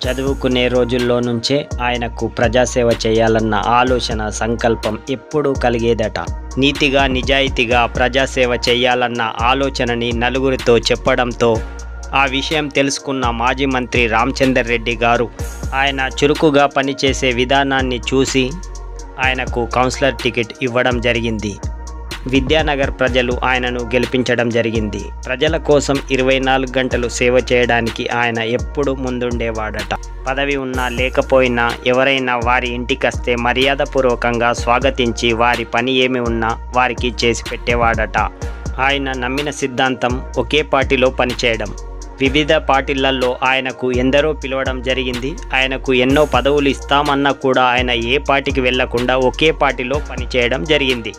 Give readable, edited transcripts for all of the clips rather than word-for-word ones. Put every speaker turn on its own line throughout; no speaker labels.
చదువుకునే రోజుల్లో నుంచే ఆయనకు ప్రజాసేవ చేయాలన్న ఆలోచన సంకల్పం ఎప్పుడూ కలిగేదట. నీతిగా నిజాయితీగా ప్రజాసేవ చేయాలన్న ఆలోచనని నలుగురితో చెప్పడంతో ఆ విషయం తెలుసుకున్న మాజీ మంత్రి రామచందర్ రెడ్డి గారు ఆయన చురుకుగా పనిచేసే విధానాన్ని చూసి ఆయనకు కౌన్సిలర్ టికెట్ ఇవ్వడం జరిగింది. విద్యానగర్ ప్రజలు ఆయనను గెలిపించడం జరిగింది. ప్రజల కోసం 24 గంటలు సేవ చేయడానికి ఆయన ఎప్పుడు ముందుండేవాడట. పదవి ఉన్నా లేకపోయినా ఎవరైనా వారి ఇంటికొస్తే మర్యాదపూర్వకంగా స్వాగతించి వారి పని ఏమి ఉన్నా వారికి చేసి పెట్టేవాడట. ఆయన నమ్మిన సిద్ధాంతం ఒకే పార్టీలో పనిచేయడం. వివిధ పార్టీలలో ఆయనకు ఎందరో పిలవడం జరిగింది. ఆయనకు ఎన్నో పదవులు ఇస్తామన్నా కూడా ఆయన ఏ పార్టీకి వెళ్లకుండా ఒకే పార్టీలో పనిచేయడం జరిగింది.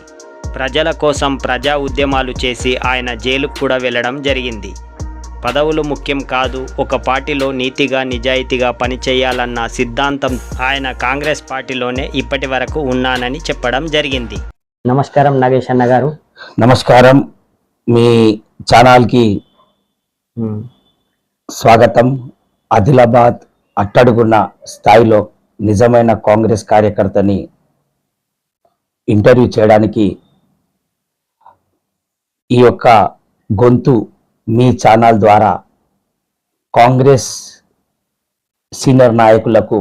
ప్రజల కోసం ప్రజా ఉద్యమాలు చేసి ఆయన జైలుకు కూడా వెళ్ళడం జరిగింది. పదవులు ముఖ్యం కాదు, ఒక పార్టీలో నీతిగా నిజాయితీగా పనిచేయాలన్న సిద్ధాంతం ఆయన కాంగ్రెస్ పార్టీలోనే ఇప్పటి వరకు ఉన్నానని చెప్పడం జరిగింది. నమస్కారం నాగేష్ అన్న గారు.
నమస్కారం. మీ ఛానల్కి స్వాగతం. ఆదిలాబాద్ అట్టడుగున్న స్థాయిలో నిజమైన కాంగ్రెస్ కార్యకర్తని ఇంటర్వ్యూ చేయడానికి ఈ యొక్క గొంతు మీ ఛానల్ ద్వారా కాంగ్రెస్ సీనియర్ నాయకులకు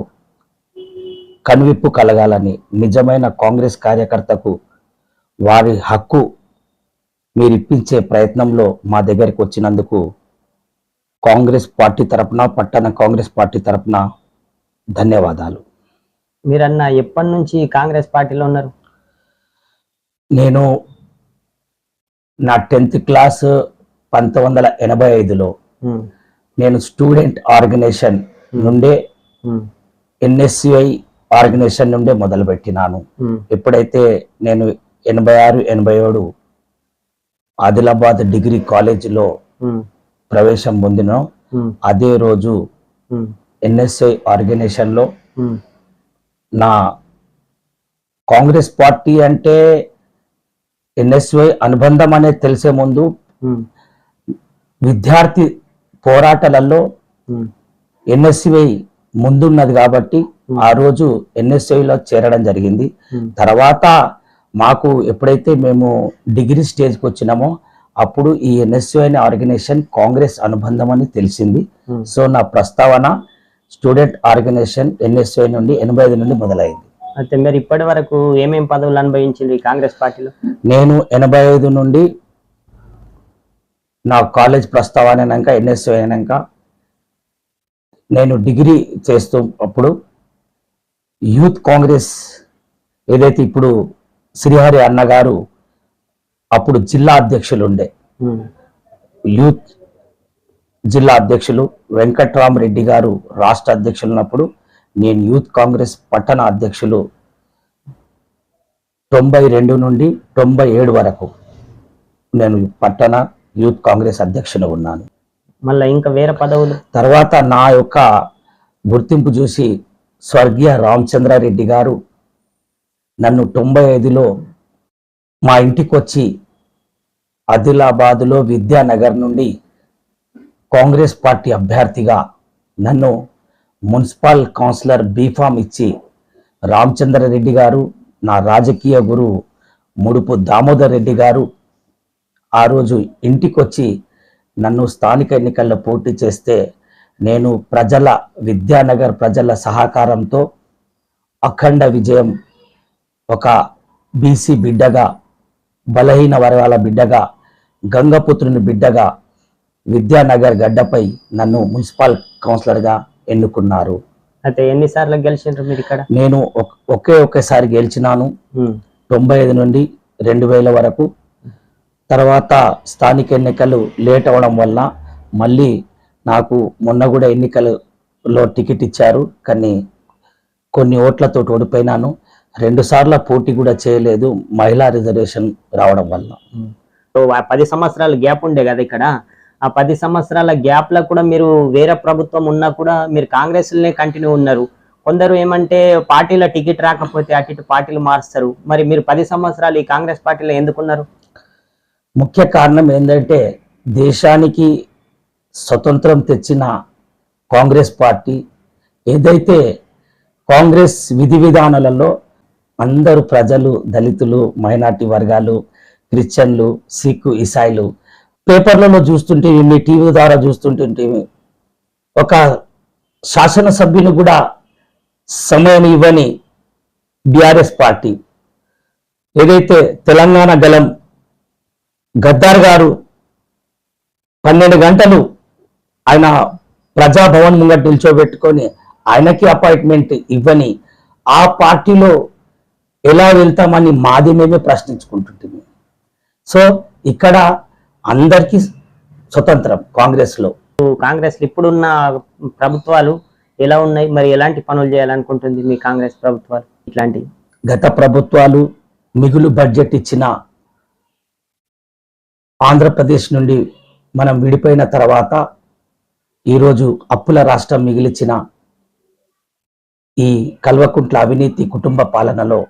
కనువిప్పు కలగాలని, నిజమైన కాంగ్రెస్ కార్యకర్తకు వారి హక్కు మీరిప్పించే ప్రయత్నంలో మా దగ్గరికి వచ్చినందుకు కాంగ్రెస్ పార్టీ తరపున, పట్టణ కాంగ్రెస్ పార్టీ తరపున ధన్యవాదాలు.
మీరన్న ఎప్పటి నుంచి కాంగ్రెస్ పార్టీలో ఉన్నారు?
నేను నా 10th క్లాస్ 1985లో నేను స్టూడెంట్ ఆర్గనైజేషన్ నుండే NSCI ఆర్గనైజేషన్ నుండే మొదలుపెట్టినాను. ఎప్పుడైతే నేను 86-87 ఆదిలాబాద్ డిగ్రీ కాలేజీలో ప్రవేశం పొందినో అదే రోజు NSCI ఆర్గనైజేషన్లో నా కాంగ్రెస్ పార్టీ అంటే NSCI అనుబంధం అనేది తెలిసే ముందు విద్యార్థి పోరాటాలలో NSCI ముందున్నది కాబట్టి ఆ రోజు NSCIలో చేరడం జరిగింది. తర్వాత మాకు ఎప్పుడైతే మేము డిగ్రీ స్టేజ్కి వచ్చినామో అప్పుడు ఈ NSCI ఆర్గనైజేషన్ కాంగ్రెస్ అనుబంధం అని తెలిసింది. సో నా ప్రస్తావన స్టూడెంట్ ఆర్గనైజేషన్ NSCI నుండి 85 నుండి మొదలైంది.
అయితే మీరు ఇప్పటి వరకు ఏమేం పదవులు అనుభవించింది కాంగ్రెస్ పార్టీలో?
నేను 85 నుండి నా కాలేజ్ ప్రస్తావన అయినాక NSCI అయినాక నేను డిగ్రీ చేస్తూ అప్పుడు యూత్ కాంగ్రెస్ ఏదైతే ఇప్పుడు శ్రీహరి అన్నగారు అప్పుడు జిల్లా అధ్యక్షులు ఉండే, యూత్ జిల్లా అధ్యక్షులు వెంకట్రామరెడ్డి గారు రాష్ట్ర అధ్యక్షులు ఉన్నప్పుడు నేను యూత్ కాంగ్రెస్ పట్టణ అధ్యక్షులు 92 నుండి 97 వరకు నేను పట్టణ యూత్ కాంగ్రెస్ అధ్యక్షులు ఉన్నాను.
మళ్ళీ ఇంకా వేరే పదవులు
తర్వాత నా యొక్క గుర్తింపు చూసి స్వర్గీయ రామచంద్రారెడ్డి గారు నన్ను 95లో మా ఇంటికి వచ్చి ఆదిలాబాదులో విద్యానగర్ నుండి కాంగ్రెస్ పార్టీ అభ్యర్థిగా నన్ను మున్సిపల్ కౌన్సిలర్ బీఫామ్ ఇచ్చి రామచంద్రారెడ్డి గారు, నా రాజకీయ గురువు ముడుపు దామోదర్ రెడ్డి గారు ఆ రోజు ఇంటికి వచ్చి నన్ను స్థానిక ఎన్నికల్లో పోటీ చేస్తే నేను విద్యానగర్ ప్రజల సహకారంతో అఖండ విజయం, ఒక బీసీ బిడ్డగా, బలహీన వర్గాల బిడ్డగా, గంగపుత్రుని బిడ్డగా విద్యానగర్ గడ్డపై నన్ను మున్సిపల్ కౌన్సిలర్గా ఎన్నుకున్నారు.
అయితే ఎన్నిసార్లు గెలిచిండ్రు మీరు ఇక్కడ?
నేను ఒకేసారి గెలిచినాను 95 నుండి 2000 వరకు. తర్వాత స్థానిక ఎన్నికలు లేట్ అవ్వడం వల్ల మళ్ళీ నాకు మొన్న కూడా ఎన్నికలలో టికెట్ ఇచ్చారు, కానీ కొన్ని ఓట్లతో ఓడిపోయినాను. 2 సార్లు పోటీ కూడా చేయలేదు మహిళా రిజర్వేషన్ రావడం వల్ల.
10 సంవత్సరాల గ్యాప్ ఉండే కదా ఇక్కడ. ఆ 10 సంవత్సరాల గ్యాప్లో కూడా మీరు వేరే ప్రభుత్వం ఉన్నా కూడా మీరు కాంగ్రెస్లోనే కంటిన్యూ ఉన్నారు. కొందరు ఏమంటే పార్టీలో టికెట్ రాకపోతే అటు ఇటు పార్టీలు మారుస్తారు. మరి మీరు 10 సంవత్సరాలు ఈ కాంగ్రెస్ పార్టీలో ఎందుకున్నారు?
ముఖ్య కారణం ఏంటంటే దేశానికి స్వతంత్రం తెచ్చిన కాంగ్రెస్ పార్టీ ఏదైతే కాంగ్రెస్ విధి విధానాలలో అందరూ ప్రజలు, దళితులు, మైనార్టీ వర్గాలు, క్రిస్టియన్లు, సిక్కు, ఇసాయిలు పేపర్లలో చూస్తుంటే, మీ టీవీ ద్వారా చూస్తుంటే, ఒక శాసనసభ్యులు కూడా సమయం ఇవ్వని బీఆర్ఎస్ పార్టీ, ఏదైతే తెలంగాణ గలం గద్దార్ గారు 12 గంటలు ఆయన ప్రజాభవన్ ముంగట నిల్చోబెట్టుకొని ఆయనకి అపాయింట్మెంట్ ఇవ్వని ఆ పార్టీలో ఎలా వెళ్తామని మాది మేమే ప్రశ్నించుకుంటుంటుంది. సో ఇక్కడ అందరికీ స్వతంత్రం కాంగ్రెస్లో.
కాంగ్రెస్ ఇప్పుడున్న ప్రభుత్వాలు ఎలా ఉన్నాయి, మరి ఎలాంటి పనులు చేయాలనుకుంటుంది మీ కాంగ్రెస్ ప్రభుత్వాలు? ఇట్లాంటి
గత ప్రభుత్వాలు మిగులు బడ్జెట్ ఇచ్చిన ఆంధ్రప్రదేశ్ నుండి మనం విడిపోయిన తర్వాత ఈరోజు అప్పుల రాష్ట్రం మిగిలిచిన ఈ కల్వకుంట్ల అవినీతి కుటుంబ పాలనలో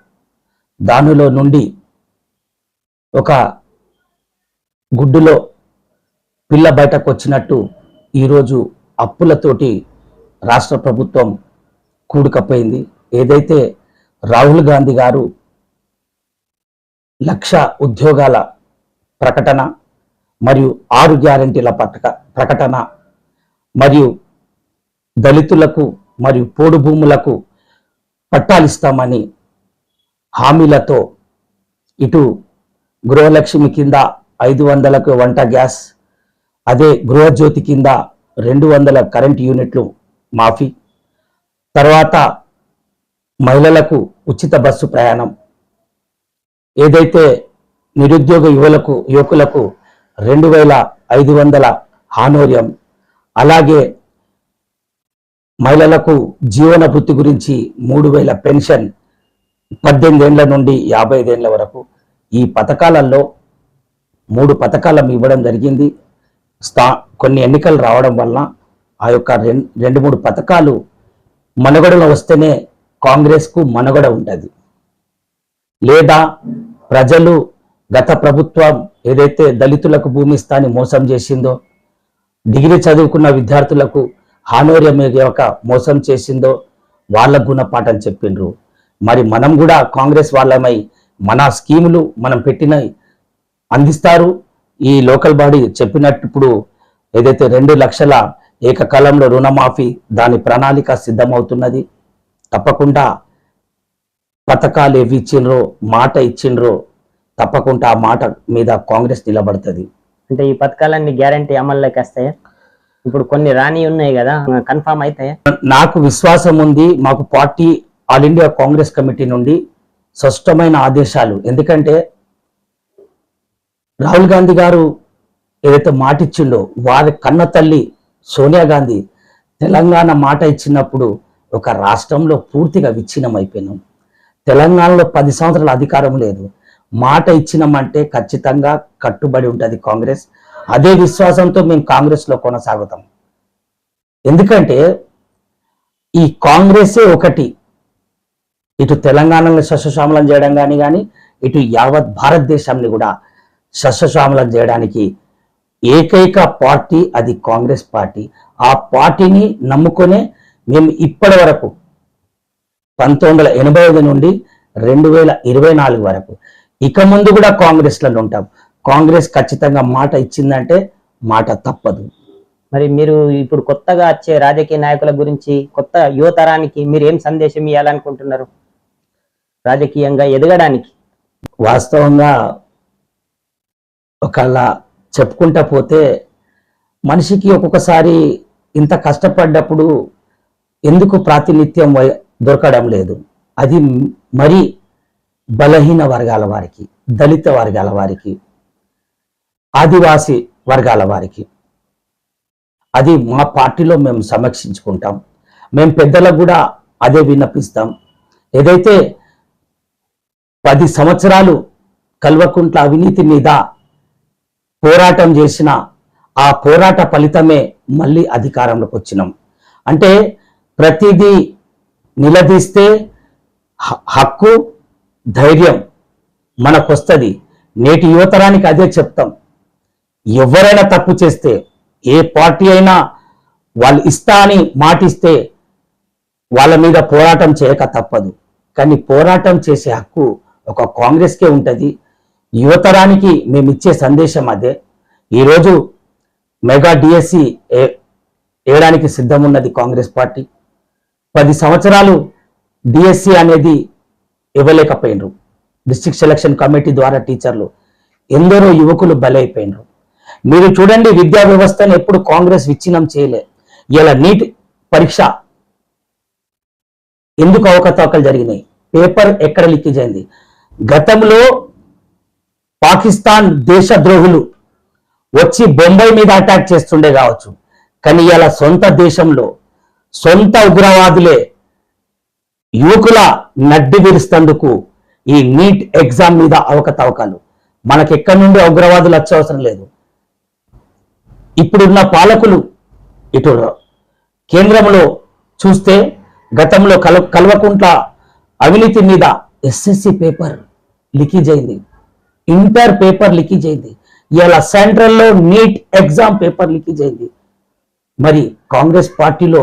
దానిలో నుండి ఒక గుడ్డులో పిల్ల బయటకు వచ్చినట్టు ఈరోజు అప్పులతోటి రాష్ట్ర ప్రభుత్వం కూడుకపోయింది. ఏదైతే రాహుల్ గాంధీ గారు 1,00,000 ఉద్యోగాల ప్రకటన మరియు 6 గ్యారెంటీల ప్రకటన మరియు దళితులకు మరియు పోడు భూములకు పట్టాలిస్తామని హామీలతో ఇటు గృహలక్ష్మి కింద 500లకు వంట గ్యాస్, అదే గృహజ్యోతి కింద 200 కరెంట్ యూనిట్లు మాఫీ, తర్వాత మహిళలకు ఉచిత బస్సు ప్రయాణం, ఏదైతే నిరుద్యోగ యువకులకు 2,500 హానోరియం, అలాగే మహిళలకు జీవన వృత్తి గురించి 3,000 పెన్షన్ 18 ఏళ్ల నుండి 55 ఏళ్ల వరకు. ఈ పథకాలలో 3 పథకాలను ఇవ్వడం జరిగింది. కొన్ని ఎన్నికలు రావడం వల్ల ఆ యొక్క 2-3 పథకాలు మనుగడలో వస్తేనే కాంగ్రెస్కు మనుగడ ఉంటుంది. లేదా ప్రజలు గత ప్రభుత్వం ఏదైతే దళితులకు భూమి ఇస్తాని మోసం చేసిందో, డిగ్రీ చదువుకున్న విద్యార్థులకు హానోరియం యొక్క మోసం చేసిందో వాళ్ళ గుణపాఠం చెప్పిండ్రు. మరి మనం కూడా కాంగ్రెస్ వాళ్ళమై మన స్కీములు మనం పెట్టినవి అందిస్తారు. ఈ లోకల్ బాడీ చెప్పినట్టు ఇప్పుడు ఏదైతే 2 లక్షల ఏకకాలంలో రుణమాఫీ దాని ప్రణాళిక సిద్ధమవుతున్నది. తప్పకుండా పథకాలు ఏవి ఇచ్చిండ్రో, మాట ఇచ్చిండ్రో, తప్పకుండా ఆ మాట మీద కాంగ్రెస్ నిలబడుతుంది.
అంటే ఈ పథకాలన్నీ గ్యారంటీ అమల్లోకి వస్తాయా? ఇప్పుడు కొన్ని రాని ఉన్నాయి కదా, కన్ఫామ్ అవుతాయా?
నాకు విశ్వాసం ఉంది. మాకు party all India Congress committee నుండి స్పష్టమైన ఆదేశాలు. ఎందుకంటే రాహుల్ గాంధీ గారు ఏదైతే మాట ఇచ్చిండో, వారి కన్న తల్లి సోనియా గాంధీ తెలంగాణ మాట ఇచ్చినప్పుడు ఒక రాష్ట్రంలో పూర్తిగా విచ్ఛిన్నం అయిపోయినాం. తెలంగాణలో 10 సంవత్సరాల అధికారం లేదు. మాట ఇచ్చినామంటే ఖచ్చితంగా కట్టుబడి ఉంటుంది కాంగ్రెస్. అదే విశ్వాసంతో మేము కాంగ్రెస్లో కొనసాగుతాం. ఎందుకంటే ఈ కాంగ్రెసే ఒకటి, ఇటు తెలంగాణలో సస్యశ్యామలం చేయడం కానీ ఇటు యావత్ భారతదేశాన్ని కూడా సస్యశ్యామలం చేయడానికి ఏకైక పార్టీ అది కాంగ్రెస్ పార్టీ. ఆ పార్టీని నమ్ముకొనే మేము ఇప్పటి వరకు 1985 నుండి 2024 వరకు ఇక ముందు కూడా కాంగ్రెస్లలో ఉంటాం. కాంగ్రెస్ ఖచ్చితంగా మాట ఇచ్చిందంటే మాట తప్పదు.
మరి మీరు ఇప్పుడు కొత్తగా వచ్చే రాజకీయ నాయకుల గురించి, కొత్త యువతరానికి మీరు ఏం సందేశం ఇవ్వాలనుకుంటున్నారు రాజకీయంగా ఎదగడానికి?
వాస్తవంగా ఒకలా చెప్పుకుంటా పోతే మనిషికి ఒక్కొక్కసారి ఇంత కష్టపడ్డప్పుడు ఎందుకు ప్రాతినిధ్యం దొరకడం లేదు. అది మరి బలహీన వర్గాల వారికి, దళిత వర్గాల వారికి, ఆదివాసీ వర్గాల వారికి. అది మా పార్టీలో మేము సమీక్షించుకుంటాం. మేము పెద్దలకు కూడా అదే విన్నపిస్తాం. ఏదైతే 10 సంవత్సరాలు కల్వకుంట్ల అవినీతి మీద పోరాటం చేసిన ఆ పోరాట ఫలితమే మళ్ళీ అధికారంలోకి వచ్చినాం. అంటే ప్రతిదీ నిలదీస్తే హక్కు, ధైర్యం మనకొస్తుంది. నేటి యువతరానికి అదే చెప్తాం. ఎవరైనా తప్పు చేస్తే, ఏ పార్టీ అయినా వాళ్ళు ఇస్తా అని మాటిస్తే వాళ్ళ మీద పోరాటం చేయక తప్పదు. కానీ పోరాటం చేసే హక్కు ఒక కాంగ్రెస్కే ఉంటుంది. యువతరానికి మేము ఇచ్చే సందేశం అదే. ఈరోజు మెగా డిఎస్సి వేయడానికి సిద్ధం ఉన్నది కాంగ్రెస్ పార్టీ. 10 సంవత్సరాలు డిఎస్సి అనేది ఇవ్వలేకపోయినరు. డిస్ట్రిక్ట్ సెలక్షన్ కమిటీ ద్వారా టీచర్లు ఎందరో యువకులు బలైపోయినరు. మీరు చూడండి, విద్యా వ్యవస్థను ఎప్పుడు కాంగ్రెస్ విచ్ఛిన్నం చేయలే. ఇలా నీట్ పరీక్ష ఎందుకు అవకతవకలు జరిగినాయి? పేపర్ ఎక్కడ లీకేజ్ అయింది? గతంలో పాకిస్తాన్ దేశద్రోహులు వచ్చి బొంబాయి మీద అటాక్ చేస్తుండే కావచ్చు, కానీ ఇలా సొంత దేశంలో సొంత ఉగ్రవాదులే యువకుల నడ్డి విరుస్తందుకు ఈ నీట్ ఎగ్జామ్ మీద అవకతవకలు. మనకెక్కడి నుండి ఉగ్రవాదులు వచ్చే అవసరం లేదు. ఇప్పుడున్న పాలకులు ఇటు కేంద్రంలో చూస్తే గతంలో కల్వకుంట్ల అవినీతి మీద ఎస్ఎస్సి పేపర్ లీకేజ్ అయింది, ఇంటర్ పేపర్ లీకేజ్ అయింది, ఇలా సెంట్రల్లో నీట్ ఎగ్జామ్ పేపర్ లీకేజ్ అయింది. మరి కాంగ్రెస్ పార్టీలో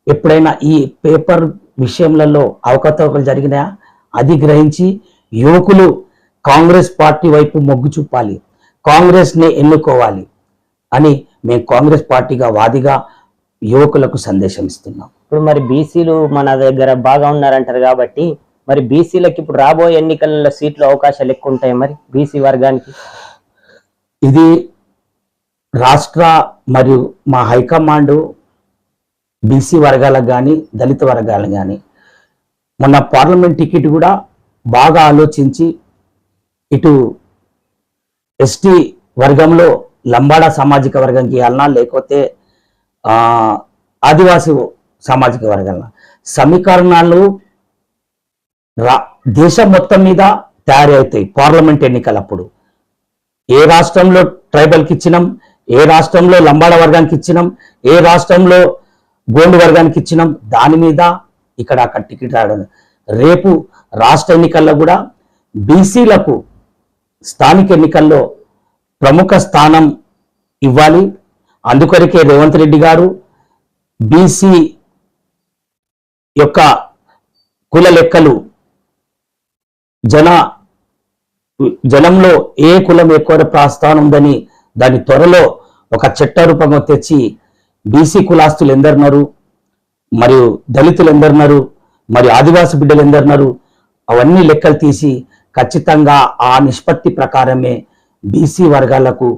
ఎప్పుడైనా ఈ పేపర్ విషయంలో అవకతవకలు జరిగినాయా? అది గ్రహించి యువకులు కాంగ్రెస్ పార్టీ వైపు మొగ్గు చూపాలి, కాంగ్రెస్ని ఎన్నుకోవాలి అని మేము కాంగ్రెస్ పార్టీగా వాదిగా యువకులకు సందేశం ఇస్తున్నాం.
ఇప్పుడు మరి బీసీలు మన దగ్గర బాగా ఉన్నారంటారు కాబట్టి మరి బీసీలకు ఇప్పుడు రాబోయే ఎన్నికలలో సీట్లు అవకాశాలు ఎక్కువ ఉంటాయి మరి బీసీ వర్గానికి.
ఇది రాష్ట్ర మరియు మా హైకమాండ్ బీసీ వర్గాలకు కానీ దళిత వర్గాలకు కానీ మొన్న పార్లమెంట్ టికెట్ కూడా బాగా ఆలోచించి ఇటు ఎస్టీ వర్గంలో లంబాడా సామాజిక వర్గంకి ఇవ్వాలన్నా లేకపోతే ఆదివాసీ సామాజిక వర్గాల సమీకరణాలు దేశం మొత్తం మీద తయారవుతాయి పార్లమెంట్ ఎన్నికలప్పుడు. ఏ రాష్ట్రంలో ట్రైబల్కి ఇచ్చినాం, ఏ రాష్ట్రంలో లంబాడా వర్గానికి ఇచ్చినాం, ఏ రాష్ట్రంలో గోండు వర్గానికి ఇచ్చినాం, దాని మీద ఇక్కడ అక్కడ టికెట్ రావడం. రేపు రాష్ట్ర ఎన్నికల్లో కూడా బీసీలకు స్థానిక ఎన్నికల్లో ప్రముఖ స్థానం ఇవ్వాలి. అందుకొరకే రేవంత్ రెడ్డి గారు బీసీ యొక్క కుల లెక్కలు జనంలో ఏ కులం ఎక్కువ ప్రస్థానం ఉందని దాని త్వరలో ఒక చట్ట రూపంగా తెచ్చి బీసీ కులాస్తులు ఎందరున్నారు, మరియు దళితులు ఎందరున్నారు, మరియు ఆదివాసీ బిడ్డలు ఎందరున్నారు, అవన్నీ లెక్కలు తీసి ఖచ్చితంగా ఆ నిష్పత్తి ప్రకారమే బీసీ వర్గాలకు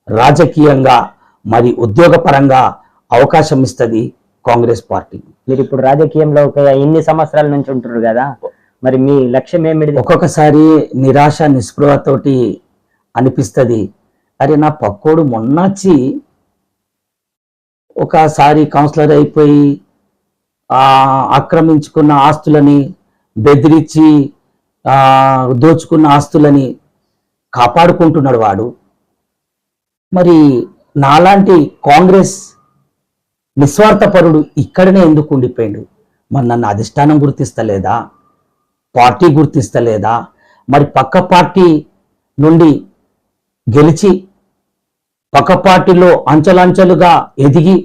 రాజకీయంగా మరి ఉద్యోగపరంగా అవకాశం ఇస్తుంది కాంగ్రెస్ పార్టీ.
మీరు ఇప్పుడు రాజకీయంలో ఒక ఎన్ని సంవత్సరాల నుంచి ఉంటున్నారు కదా, మరి మీ లక్ష్యం ఏమిటి?
ఒక్కొక్కసారి నిరాశ నిస్పృహతోటి అనిపిస్తుంది, అరే నా పక్కోడు మొన్నొచ్చి ఒకసారి కౌన్సిలర్ అయిపోయి ఆక్రమించుకున్న ఆస్తులని బెదిరించి దోచుకున్న ఆస్తులని కాపాడుకుంటున్నాడు వాడు. మరి నాలాంటి కాంగ్రెస్ నిస్వార్థపరుడు ఇక్కడనే ఎందుకు ఉండిపోయాడు? మరి నన్ను అధిష్టానం గుర్తిస్తలేదా, పార్టీ గుర్తిస్తలేదా? మరి పక్క పార్టీ నుండి గెలిచి పక్క పార్టీలో అంచెలంచెలుగా ఎదిగి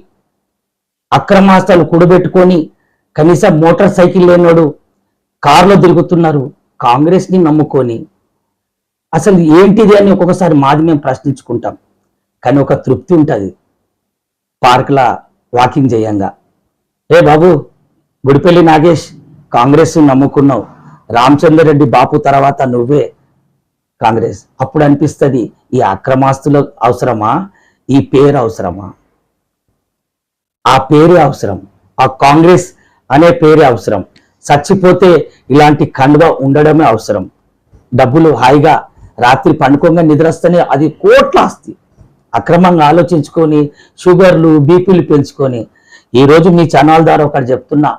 అక్రమాస్తులు కూడబెట్టుకొని కనీసం మోటార్ సైకిల్ లేనోడు కారులో తిరుగుతున్నారు కాంగ్రెస్ని నమ్ముకొని. అసలు ఏంటిది అని ఒక్కొక్కసారి మాది మేము ప్రశ్నించుకుంటాం, కానీ ఒక తృప్తి ఉంటుంది పార్క్లా వాకింగ్ చేయంగా. ఏ బాబు గుడిపల్లి నాగేష్, కాంగ్రెస్ నమ్ముకున్నావు, రామచంద్ర రెడ్డి బాపు తర్వాత నువ్వే కాంగ్రెస్. అప్పుడు అనిపిస్తుంది ఈ అక్రమాస్తులు అవసరమా, ఈ పేరు అవసరమా? ఆ పేరే అవసరం, ఆ కాంగ్రెస్ అనే పేరే అవసరం. చచ్చిపోతే ఇలాంటి కండువ ఉండడమే అవసరం. డబ్బులు హాయిగా రాత్రి పండుకోగా నిద్రస్తేనే అది కోట్ల ఆస్తి అక్రమంగా ఆలోచించుకొని షుగర్లు బీపీలు పెంచుకొని. ఈరోజు మీ ఛానల్ ద్వారా ఒకటి చెప్తున్నా,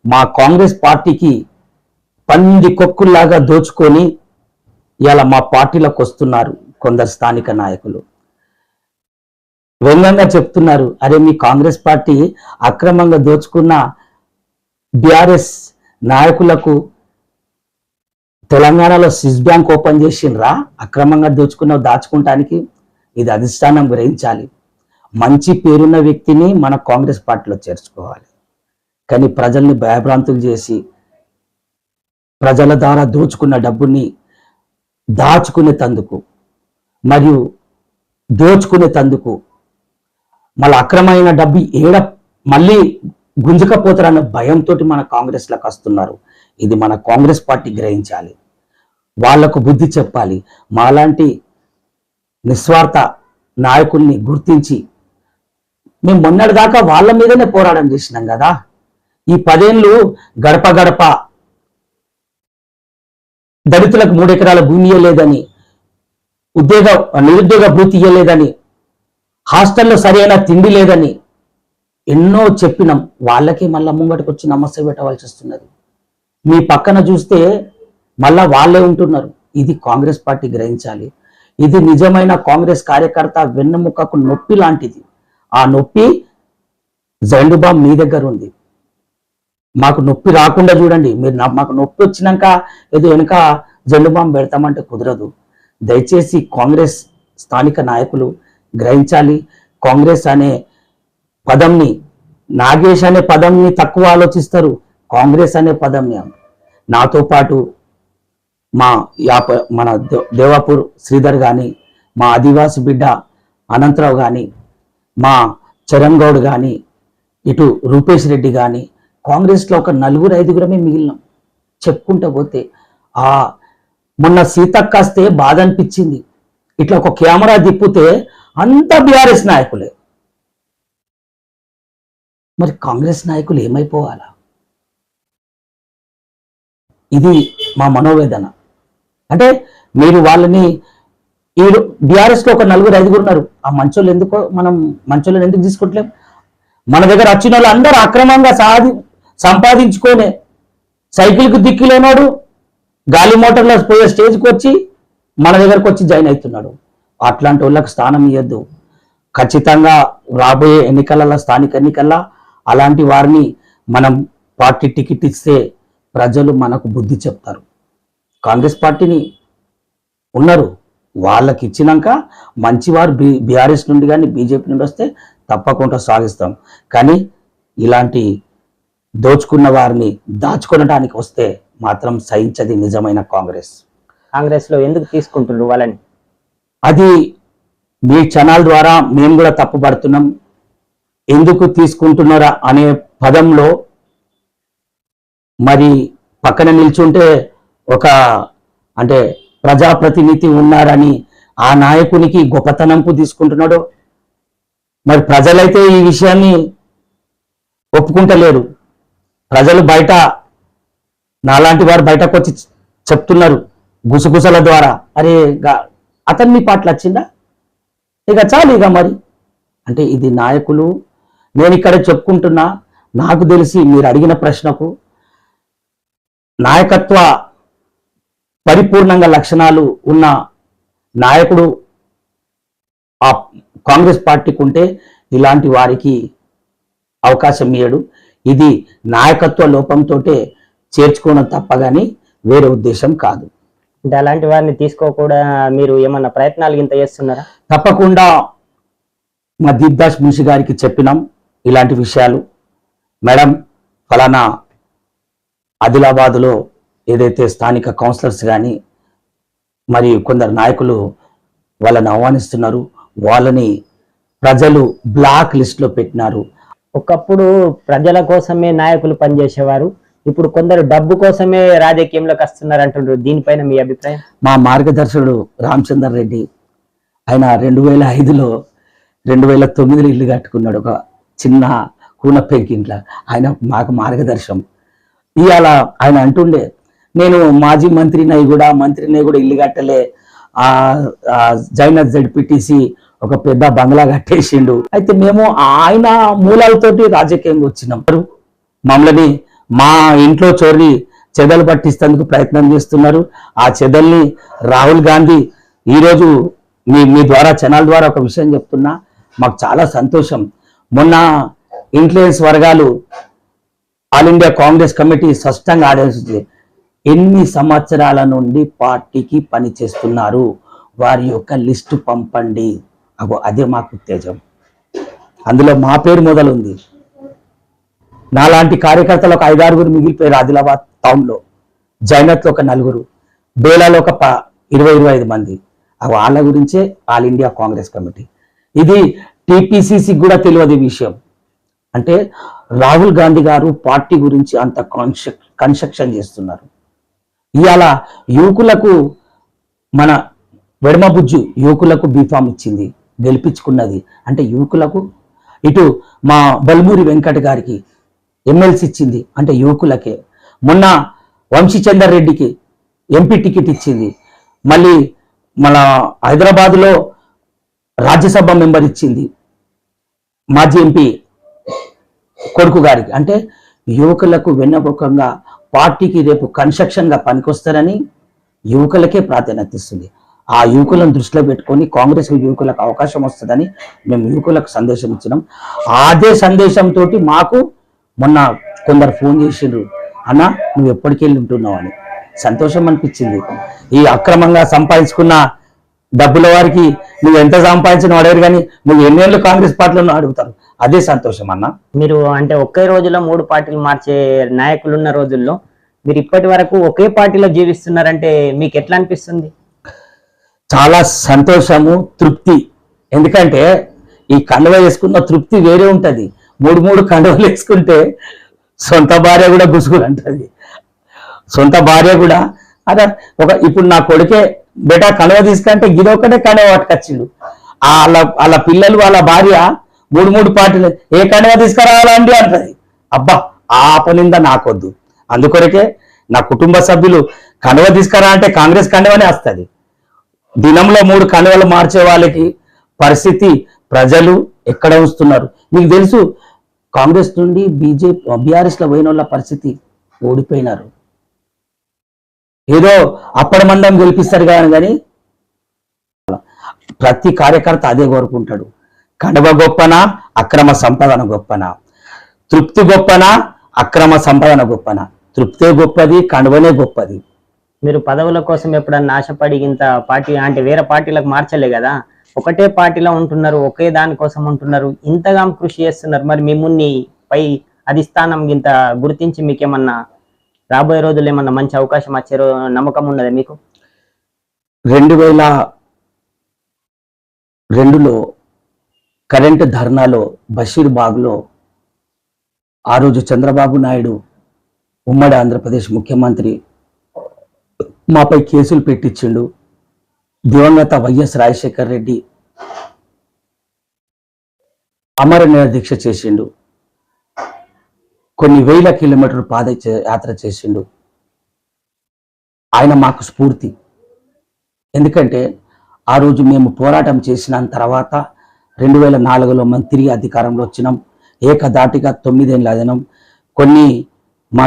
మా కాంగ్రెస్ పార్టీకి పంది కొక్కుల్లాగా దోచుకొని ఇలా మా పార్టీలోకి వస్తున్నారు కొందరు స్థానిక నాయకులు. వ్యంగ్యంగా చెప్తున్నారు, అరే మీ కాంగ్రెస్ పార్టీ అక్రమంగా దోచుకున్న బీఆర్ఎస్ నాయకులకు తెలంగాణలో స్విస్ బ్యాంక్ ఓపెన్ చేసిండ్రా అక్రమంగా దాచుకుంటానికి? ఇది అధిష్టానం గ్రహించాలి. మంచి పేరున్న వ్యక్తిని మన కాంగ్రెస్ పార్టీలో చేర్చుకోవాలి. కానీ ప్రజల్ని భయభ్రాంతులు చేసి ప్రజల ద్వారా దోచుకున్న డబ్బుని దాచుకునేటందుకు మరియు దోచుకునేటందుకు మళ్ళీ అక్రమైన డబ్బు మళ్ళీ గుంజుకపోతారన్న భయంతో మన కాంగ్రెస్లకు వస్తున్నారు. ఇది మన కాంగ్రెస్ పార్టీ గ్రహించాలి, వాళ్లకు బుద్ధి చెప్పాలి. మాలాంటి నిస్వార్థ నాయకుల్ని గుర్తించి మేము మొన్నటిదాకా వాళ్ళ మీదనే పోరాటం చేసినాం కదా. ఈ 10 ఏళ్ళు గడప గడప దళితులకు 3 ఎకరాల భూమి ఇవ్వలేదని, నిరుద్యోగ భృతి ఇవ్వలేదని, హాస్టల్లో సరైన తిండి లేదని ఎన్నో చెప్పినాం. వాళ్ళకి మళ్ళా ముంగటికి వచ్చి నమస్తే పెట్టవలసి వస్తున్నది. మీ పక్కన చూస్తే మళ్ళా వాళ్ళే ఉంటున్నారు. ఇది కాంగ్రెస్ పార్టీ గ్రహించాలి. ఇది నిజమైన కాంగ్రెస్ కార్యకర్త వెన్నెముకకు నొప్పి లాంటిది. ఆ నొప్పి జైండుబామ్ మీ దగ్గర ఉంది. మాకు నొప్పి రాకుండా చూడండి. మీరు మాకు నొప్పి వచ్చినాక ఏదో వెనుక జెండుబామ్ పెడతామంటే కుదరదు. దయచేసి కాంగ్రెస్ స్థానిక నాయకులు గ్రహించాలి. కాంగ్రెస్ అనే పదంని, నాగేష్ అనే పదంని తక్కువ ఆలోచిస్తారు. కాంగ్రెస్ అనే పదంని నాతో పాటు మన దేవాపూర్ శ్రీధర్ కానీ, మా ఆదివాసి బిడ్డ అనంతరావు కానీ, మా చరణ్ గౌడ్ కానీ, ఇటు రూపేష్ రెడ్డి కానీ, కాంగ్రెస్లో ఒక 4-5 మిగిలినాం. చెప్పుకుంటూ పోతే మొన్న సీతక్క వస్తే బాధ అనిపించింది. ఇట్లా ఒక కెమెరా తిప్పితే అంత బీఆర్ఎస్ నాయకులే. మరి కాంగ్రెస్ నాయకులు ఏమైపోవాలా? ఇది మా మనోవేదన. అంటే మీరు వాళ్ళని బీఆర్ఎస్ లో ఒక 4-5 ఉన్నారు. ఆ మంచోళ్ళు మనం మంచోళ్ళని ఎందుకు తీసుకోవట్లేం? మన దగ్గర వచ్చిన వాళ్ళు అందరూ అక్రమంగా సంపాదించుకొని సైకిల్కి దిక్కులేనాడు, గాలి మోటార్లో పోయే స్టేజ్కి వచ్చి మన దగ్గరకు వచ్చి జాయిన్ అవుతున్నాడు. అట్లాంటి వాళ్ళకి స్థానం ఇవ్వద్దు. ఖచ్చితంగా రాబోయే ఎన్నికలలో, స్థానిక ఎన్నికల్లో అలాంటి వారిని మనం పార్టీ టికెట్ ఇస్తే ప్రజలు మనకు బుద్ధి చెప్తారు. కాంగ్రెస్ పార్టీని ఉన్నారు, వాళ్ళకి ఇచ్చినాక మంచివారు బీఆర్ఎస్ నుండి కానీ బీజేపీ నుండి వస్తే తప్పకుండా సాగిస్తాం. కానీ ఇలాంటి దోచుకున్న వారిని దాచుకోవడానికి వస్తే మాత్రం సహించది నిజమైన కాంగ్రెస్.
కాంగ్రెస్లో ఎందుకు తీసుకుంటున్నారు వాళ్ళని?
అది మీ ఛానల్ ద్వారా మేము కూడా తప్పుపడుతున్నాం. ఎందుకు తీసుకుంటున్నారా అనే పదంలో మరి పక్కన నిల్చుంటే అంటే ప్రజాప్రతినిధి ఉన్నారని ఆ నాయకునికి గొప్పతనంపు తీసుకుంటున్నాడు. మరి ప్రజలైతే ఈ విషయాన్ని ఒప్పుకుంటలేరు. ప్రజలు బయట నాలాంటి వారు బయటకు వచ్చి చెప్తున్నారు గుసగుసల ద్వారా, అరే అతను మీ పాటలు వచ్చిందా, ఇక చాలు ఇక మరి. అంటే ఇది నాయకులు, నేను ఇక్కడ చెప్పుకుంటున్నా, నాకు తెలిసి మీరు అడిగిన ప్రశ్నకు నాయకత్వ పరిపూర్ణంగా లక్షణాలు ఉన్న నాయకుడు ఆ కాంగ్రెస్ పార్టీకి ఉంటే ఇలాంటి వారికి అవకాశం ఇయ్యడు. ఇది నాయకత్వ లోపంతో చేర్చుకోవడం తప్ప కానీ వేరే ఉద్దేశం కాదు.
అంటే అలాంటి వారిని తీసుకోకుండా మీరు ఏమన్నా ప్రయత్నాలు ఇంత చేస్తున్నారా?
తప్పకుండా మా దీప్దాస్ మున్షి గారికి చెప్పినాం ఇలాంటి విషయాలు. మేడం, ఫలానా ఆదిలాబాద్లో ఏదైతే స్థానిక కౌన్సిలర్స్ కానీ మరి కొందరు నాయకులు వాళ్ళని ఆహ్వానిస్తున్నారు, వాళ్ళని ప్రజలు బ్లాక్ లిస్ట్లో పెట్టినారు.
ఒకప్పుడు ప్రజల కోసమే నాయకులు పనిచేసేవారు, ఇప్పుడు కొందరు డబ్బు కోసమే రాజకీయంలోకి వస్తున్నారు అంటున్నారు. దీనిపైన మీ అభిప్రాయం?
మా మార్గదర్శకుడు రామచందర్ రెడ్డి, ఆయన 2005లో 2009లో ఇల్లు కట్టుకున్నాడు, ఒక చిన్న కూన పెంకింట్లో. ఆయన మాకు మార్గదర్శనం. ఇవాళ ఆయన అంటుండే, నేను మాజీ మంత్రిని కూడా ఇల్లు కట్టలే, జైనత్ జెడ్పీటీసీ ఒక పెద్ద బంగ్లా కట్టేసిండు. అయితే మేము ఆయన మూలాలతోటి రాజకీయంగా వచ్చినాం. మమ్మల్ని మా ఇంట్లో చోరీ చెదలు పట్టిస్తేందుకు ప్రయత్నం చేస్తున్నారు. ఆ చెదల్ని రాహుల్ గాంధీ ఈరోజు మీ ద్వారా ఛానల్ ద్వారా ఒక విషయం చెప్తున్నా, మాకు చాలా సంతోషం. మొన్న ఇన్ఫ్లుయెన్స్ వర్గాలు ఆల్ ఇండియా కాంగ్రెస్ కమిటీ స్పష్టంగా ఆదేశించింది, ఎన్ని సంవత్సరాల నుండి పార్టీకి పని చేస్తున్నారు, వారి యొక్క లిస్టు పంపండి. అదే మాకు ఉత్తేజం. అందులో మా పేరు మొదలుంది. నాలాంటి కార్యకర్తలు ఒక 5-6 మిగిలిపోయారు ఆదిలాబాద్ టౌన్లో, జైనత్లో ఒక 4, బేలాలో ఒక 20-25 మంది. వాళ్ళ గురించే ఆల్ ఇండియా కాంగ్రెస్ కమిటీ. ఇది టిపిసిసి కూడా తెలియదు ఈ విషయం. అంటే రాహుల్ గాంధీ గారు పార్టీ గురించి అంత కన్స్ట్రక్షన్ చేస్తున్నారు. ఇవాళ యువకులకు మన వెడమబుజ్జు యువకులకు బీఫామ్ ఇచ్చింది, గెలిపించుకున్నది. అంటే యువకులకు, ఇటు మా బల్మూరి వెంకట్ గారికి ఎమ్మెల్సీ ఇచ్చింది అంటే యువకులకే. మొన్న వంశీచందర్ రెడ్డికి ఎంపీ టికెట్ ఇచ్చింది. మళ్ళీ మన హైదరాబాద్లో రాజ్యసభ మెంబర్ ఇచ్చింది మాజీ ఎంపీ కొడుకు గారికి. అంటే యువకులకు వెన్నముఖంగా పార్టీకి రేపు కన్స్ట్రక్షన్గా పనికొస్తారని యువకులకే ప్రాధాన్యత ఇస్తుంది. ఆ యువకులను దృష్టిలో పెట్టుకొని కాంగ్రెస్ యువకులకు అవకాశం వస్తుందని మేము యువకులకు సందేశం ఇచ్చినాం. అదే సందేశంతో మాకు మొన్న కొందరు ఫోన్ చేసిండ్రు, అన్న నువ్వు ఎప్పటికి వెళ్ళి ఉంటున్నావు అని. సంతోషం అనిపించింది. ఈ అక్రమంగా సంపాదించుకున్న డబ్బుల వారికి నువ్వు ఎంత సంపాదించిన అడగరు, కానీ నువ్వు ఎన్నేళ్ళు కాంగ్రెస్ పార్టీలో అడుగుతారు. అదే సంతోషం అన్న.
మీరు అంటే ఒకే రోజులో 3 పార్టీలు మార్చే నాయకులు ఉన్న రోజుల్లో మీరు ఇప్పటి వరకు ఒకే పార్టీలో జీవిస్తున్నారంటే మీకు ఎట్లా అనిపిస్తుంది?
చాలా సంతోషము, తృప్తి. ఎందుకంటే ఈ కండువ వేసుకున్న తృప్తి వేరే ఉంటది. 3 కండువలు వేసుకుంటే సొంత భార్య కూడా గుసుగులు అంటది. సొంత భార్య కూడా అదే ఇప్పుడు నా కొడుకే బేటా కండువ తీసుకుంటే గిదొక్కటే కండువ పట్టుకొచ్చిండు. వాళ్ళ పిల్లలు వాళ్ళ భార్య 3 పార్టీలు ఏ కండువ తీసుకురావాలండి అంటది. అబ్బా ఆ పనింద నాకొద్దు. అందుకొరకే నా కుటుంబ సభ్యులు కండువ తీసుకురా అంటే కాంగ్రెస్ కండువనే వస్తుంది. దినంలో 3 కండువలు మార్చే వాళ్ళకి పరిస్థితి ప్రజలు ఎక్కడ ఉంచుతున్నారు మీకు తెలుసు. కాంగ్రెస్ నుండి బీఆర్ఎస్ లో పోయిన వాళ్ళ పరిస్థితి ఓడిపోయినారు. ఏదో అప్పటి మందం గెలిపిస్తారు కానీ ప్రతి కార్యకర్త అదే కోరుకుంటాడు. కండువ గొప్పనా, అక్రమ సంపాదన గొప్పనా? తృప్తి గొప్పనా, అక్రమ సంపాదన గొప్పనా? తృప్తే గొప్పది, కండువనే గొప్పది.
మీరు పదవుల కోసం ఎప్పుడన్నా ఆశపడి ఇంత పార్టీ అంటే వేరే పార్టీలకు మార్చలే కదా, ఒకటే పార్టీలో ఉంటున్నారు, ఒకే దానికోసం ఉంటున్నారు, ఇంతగా కృషి చేస్తున్నారు. మరి మిమ్మల్ని పై అధిష్టానం ఇంత గుర్తించి మీకేమన్నా రాబోయే రోజులు ఏమన్నా మంచి అవకాశం వచ్చే నమ్మకం ఉన్నదా మీకు?
2002లో కరెంటు ధర్నాలో బషీర్బాగ్లో ఆ రోజు చంద్రబాబు నాయుడు ఉమ్మడి ఆంధ్రప్రదేశ్ ముఖ్యమంత్రి మాపై కేసులు పెట్టించిండు. దివంగత వైఎస్ రాజశేఖర్ రెడ్డి అమర దీక్ష చేసిండు. కొన్ని వేల కిలోమీటర్లు పాదయాత్ర చేసిండు. ఆయన మాకు స్ఫూర్తి. ఎందుకంటే ఆ రోజు మేము పోరాటం చేసిన తర్వాత 2004లో మనం తిరిగి అధికారంలో వచ్చినాం. ఏకధాటిగా 9 ఏళ్ళ అదనం. కొన్ని మా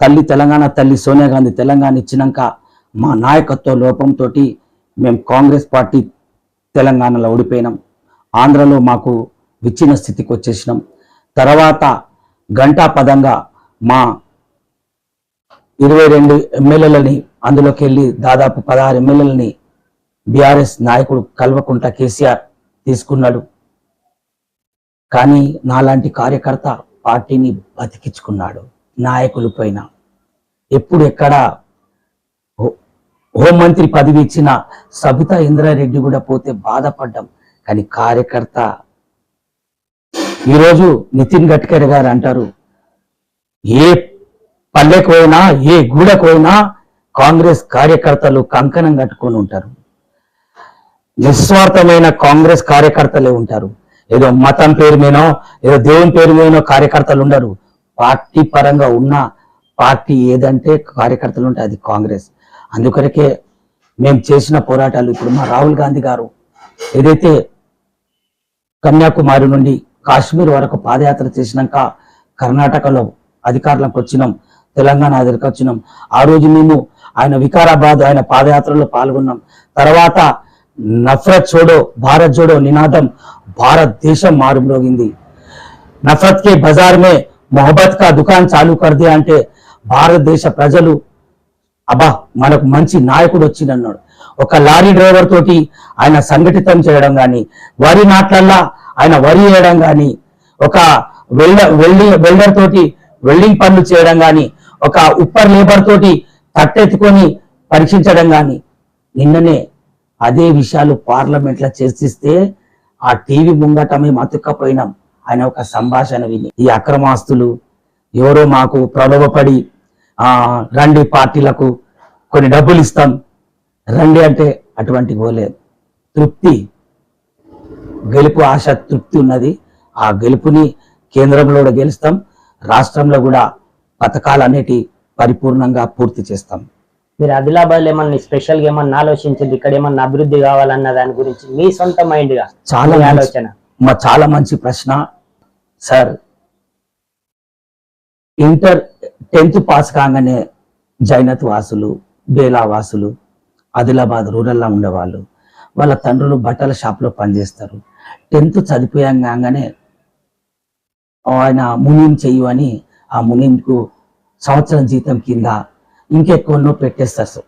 తల్లి తెలంగాణ తల్లి సోనియా గాంధీ తెలంగాణ ఇచ్చినాక మా నాయకత్వ లోపంతో మేము కాంగ్రెస్ పార్టీ తెలంగాణలో ఓడిపోయినాం. ఆంధ్రలో మాకు విచ్ఛిన్న స్థితికి వచ్చేసినాం. తర్వాత ఘంటాపదంగా మా 22 ఎమ్మెల్యేలని అందులోకి వెళ్ళి దాదాపు 16 ఎమ్మెల్యేలని బీఆర్ఎస్ నాయకుడు కల్వకుంట్ల కేసీఆర్ తీసుకున్నాడు. కానీ నాలాంటి కార్యకర్త పార్టీని బతికించుకున్నాడు. నాయకులు పైన ఎప్పుడు ఎక్కడ హోంమంత్రి పదవి ఇచ్చిన సబితా ఇంద్రారెడ్డి కూడా పోతే బాధపడ్డాం. కానీ కార్యకర్త ఈరోజు నితిన్ గడ్కరీ గారు అంటారు, ఏ పల్లెకు పోయినా ఏ గూడకు పోయినా కాంగ్రెస్ కార్యకర్తలు కంకణం కట్టుకొని ఉంటారు. నిస్వార్థమైన కాంగ్రెస్ కార్యకర్తలే ఉంటారు. ఏదో మతం పేరు మీనో ఏదో దేవుని పేరు మీనో కార్యకర్తలు ఉండరు. పార్టీ పరంగా ఉన్న పార్టీ ఏదంటే కార్యకర్తలు ఉంటే అది కాంగ్రెస్. అందుకొరకే మేము చేసిన పోరాటాలు ఇప్పుడు మా రాహుల్ గాంధీ గారు ఏదైతే కన్యాకుమారి నుండి కాశ్మీర్ వరకు పాదయాత్ర చేసినాక కర్ణాటకలో అధికారులకు వచ్చినాం, తెలంగాణ అధికారులకు వచ్చినాం. ఆ రోజు మేము ఆయన వికారాబాద్ ఆయన పాదయాత్రలో పాల్గొన్నాం. తర్వాత నఫరత్ చోడో భారత్ జోడో నినాదం భారతదేశం మారుమ్రోగింది. నఫరత్ కే బజార్ మే మొహబ్బత్ కా దుకాన్ చాలు కర్దే అంటే భారతదేశ ప్రజలు అబ్బా మనకు మంచి నాయకుడు వచ్చిందన్నాడు. ఒక లారీ డ్రైవర్ తోటి ఆయన సంఘటితం చేయడం కానీ, వరి నాట్లల్లా ఆయన వరి వేయడం కానీ, ఒక వెల్డర్ తోటి వెల్డింగ్ పనులు చేయడం కానీ, ఒక ఉప్పర్ లేబర్ తోటి తట్టెత్తుకొని పరీక్షించడం కానీ, నిన్ననే అదే విషయాలు పార్లమెంట్ లో చర్చిస్తే ఆ టీవీ ముంగట మేము అతుక్కపోయినాం. ఆయన ఒక సంభాషణ విని, ఈ అక్రమాస్తులు ఎవరో మాకు ప్రలోభపడి రండి పార్టీలకు కొన్ని డబ్బులు ఇస్తాం రండి అంటే అటువంటి పోలేదు. తృప్తి, గెలుపు ఆశ, తృప్తి ఉన్నది. ఆ గెలుపుని కేంద్రంలో కూడా గెలుస్తాం, రాష్ట్రంలో కూడా పథకాలు అనేటి పరిపూర్ణంగా పూర్తి చేస్తాం.
మీరు ఆదిలాబాద్ లో ఏమన్నా స్పెషల్ గా ఏమన్నా ఆలోచించింది, ఇక్కడ ఏమన్నా అభివృద్ధి కావాలన్న దాని గురించి మీ సొంత మైండ్ గా ఆలోచన?
చాలా మంచి ప్రశ్న సార్. ఇంటర్ 10th పాస్ కాగానే జైనత్ వాసులు, బేలా వాసులు, ఆదిలాబాద్ రూరల్లో ఉండేవాళ్ళు, వాళ్ళ తండ్రులు బట్టల షాప్లో పనిచేస్తారు. 10th చదిపోయాంగానే ఆయన మునీం చెయ్యు అని ఆ మునీంకు సంవత్సరం జీతం కింద ఇంకెక్కువనో పెట్టేస్తారు.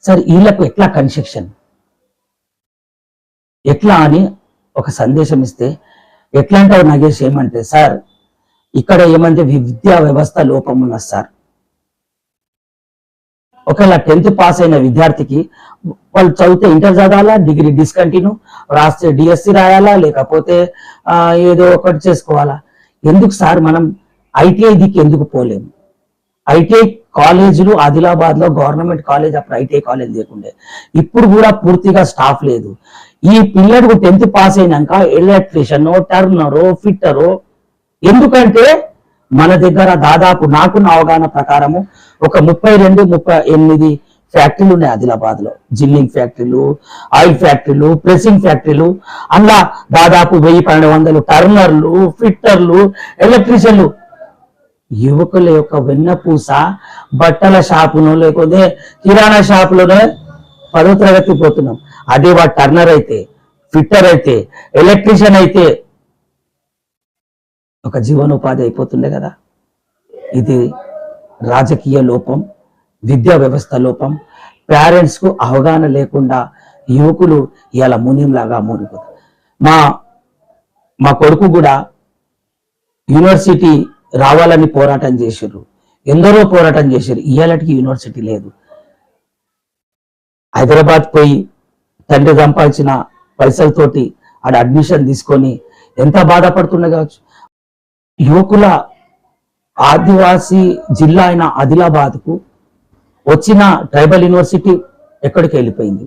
సార్ వీళ్ళకు ఎట్లా కన్స్ట్రక్షన్ ఎట్లా అని ఒక సందేశం ఇస్తే, ఎట్లా అంటావు నగేష్ ఏమంటే, సార్ ఇక్కడ ఏమంటే విద్యా వ్యవస్థ లోపం ఉన్నది సార్. ఒకవేళ 10th పాస్ అయిన విద్యార్థికి వాళ్ళు చదివితే ఇంటర్ చదవాలా, డిగ్రీ డిస్కంటిన్యూ రాస్తే డిఎస్సి రాయాలా, లేకపోతే ఏదో ఒకటి చేసుకోవాలా? ఎందుకు సార్ మనం ఐటీఐ దిక్కు ఎందుకు పోలేము? ఐటీఐ కాలేజీలు ఆదిలాబాద్ లో గవర్నమెంట్ కాలేజ్, అప్పుడు ఐటీఐ కాలేజ్ లేకుండే, ఇప్పుడు కూడా పూర్తిగా స్టాఫ్ లేదు. ఈ పిల్లలకు 10th పాస్ అయినాక ఎలక్ట్రీషియన్, టర్నరో, ఫిట్టరో, ఎందుకంటే మన దగ్గర దాదాపు నాకున్న అవగాహన ప్రకారము ఒక 32-38 ఫ్యాక్టరీలు ఉన్నాయి ఆదిలాబాద్ లో. జిల్లింగ్ ఫ్యాక్టరీలు, ఆయిల్ ఫ్యాక్టరీలు, ప్రెసింగ్ ఫ్యాక్టరీలు, అందులో దాదాపు 1000-1200 టర్నర్లు, ఫిట్టర్లు, ఎలక్ట్రీషియన్లు. యువకుల యొక్క వెన్నపూస బట్టల షాపును లేకపోతే కిరాణా షాపులోనే 10వ తరగతి పోతున్నాం. అదే వాడు టర్నర్ అయితే, ఫిట్టర్ అయితే, ఎలక్ట్రీషియన్ అయితే ఒక జీవనోపాధి అయిపోతుండే కదా. ఇది రాజకీయ లోపం, విద్యా వ్యవస్థ లోపం, పేరెంట్స్ కు అవగాహన లేకుండా యువకులు ఇలా మునింలాగా మూడిపోతారు. మా కొడుకు కూడా యూనివర్సిటీ రావాలని పోరాటం చేశారు, ఎందరో పోరాటం చేశారు. ఇవాళకి యూనివర్సిటీ లేదు. హైదరాబాద్ పోయి తండ్రి సంపాదించిన పైసలతోటి ఆడ అడ్మిషన్ తీసుకొని ఎంత బాధపడుతుండే కావచ్చు. యువకుల ఆదివాసీ జిల్లా అయిన ఆదిలాబాద్ కు వచ్చిన ట్రైబల్ యూనివర్సిటీ ఎక్కడికి వెళ్ళిపోయింది.